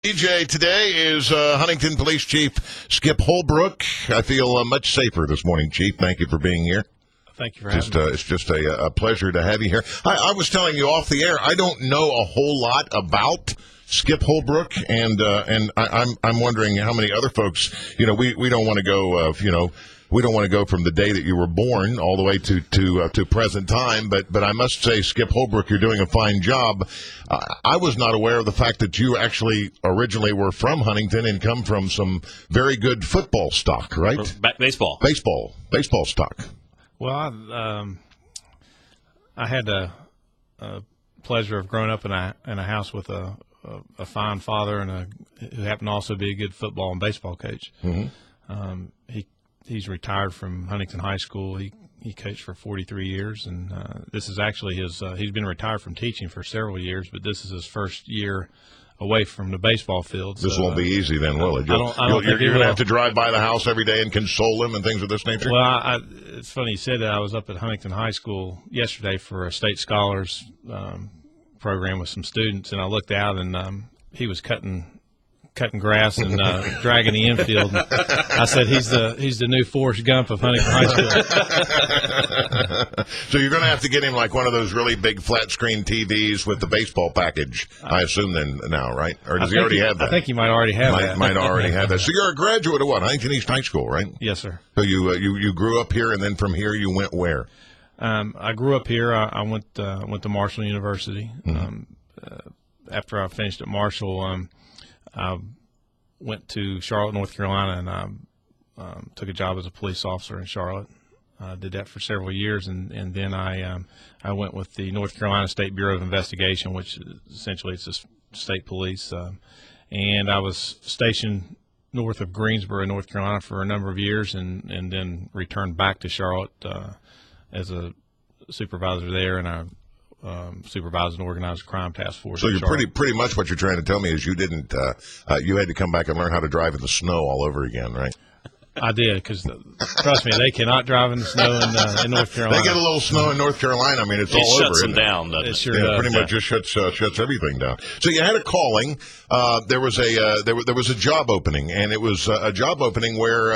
DJ today is Huntington Police Chief Skip Holbrook. I feel much safer this morning, Chief. Thank you for being here. Thank you for having me. It's just a pleasure to have you here. I was telling you off the air, I don't know a whole lot about Skip Holbrook, and I'm wondering how many other folks. We don't want to go. We don't want to go from the day that you were born all the way to present time, but I must say, Skip Holbrook, you're doing a fine job. I was not aware of the fact that you actually originally were from Huntington and come from some very good football stock, right? Baseball stock. Well, I had the pleasure of growing up in a house with a fine father who happened to also be a good football and baseball coach. Mm-hmm. He's retired from Huntington High School. He coached for 43 years, and this is actually his. He's been retired from teaching for several years, but this is his first year away from the baseball field. This so, won't be easy then, will it? You're going to have to drive by the house every day and console him and things of this nature? Well, it's funny you said that. I was up at Huntington High School yesterday for a state scholars program with some students, and I looked out, and he was cutting grass and dragging the infield. I said he's the new Forrest Gump of Huntington High School. So you're going to have to get him like one of those really big flat screen TVs with the baseball package, I assume then now, right? Or does he already have that? I think he might already have that. Might already have that. So you're a graduate of what? Huntington East High School, right? Yes, sir. So you grew up here, and then from here you went where? I grew up here. I went to Marshall University. Mm-hmm. After I finished at Marshall, I went to Charlotte, North Carolina, and I took a job as a police officer in Charlotte. I did that for several years, and then I went with the North Carolina State Bureau of Investigation, which essentially it's a state police. And I was stationed north of Greensboro, North Carolina, for a number of years, and then returned back to Charlotte as a supervisor there, and I supervised an organized crime task force. So you're pretty much what you're trying to tell me is you didn't you had to come back and learn how to drive in the snow all over again, right? I did, because trust me, they cannot drive in the snow in North Carolina. They get a little snow in North Carolina. I mean, it's all over. It shuts them down, doesn't it? It sure does. Pretty much just shuts everything down. So you had a calling. There was a job opening, and it was a job opening where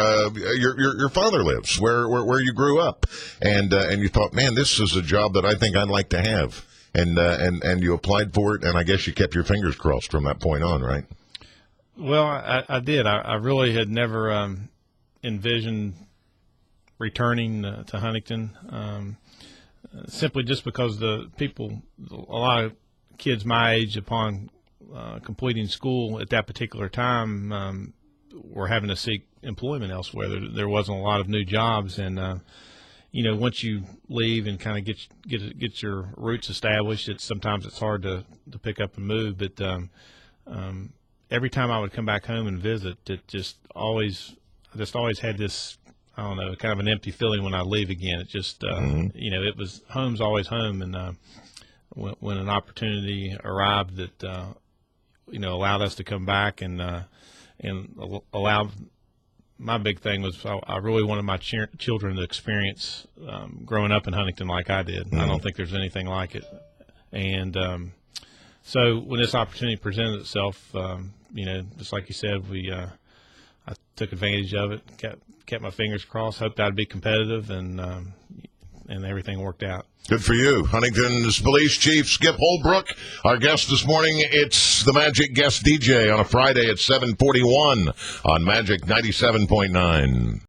your father lives, where you grew up, and you thought, man, this is a job that I think I'd like to have, and you applied for it, and I guess you kept your fingers crossed from that point on, right? Well, I did. I really had never envisioned returning to Huntington, simply just because a lot of kids my age, upon completing school at that particular time, were having to seek employment elsewhere. There wasn't a lot of new jobs, and once you leave and kind of get your roots established, sometimes it's hard to pick up and move. But every time I would come back home and visit, I just always had this, I don't know, kind of an empty feeling when I leave again. It just, it was home's always home. And when an opportunity arrived that, allowed us to come back and allowed, my big thing was I really wanted my children to experience growing up in Huntington like I did. Mm-hmm. I don't think there's anything like it. And so when this opportunity presented itself, just like you said, I took advantage of it, kept my fingers crossed, hoped I'd be competitive, and everything worked out. Good for you. Huntington's Police Chief Skip Holbrook, our guest this morning. It's the Magic Guest DJ on a Friday at 7:41 on Magic 97.9.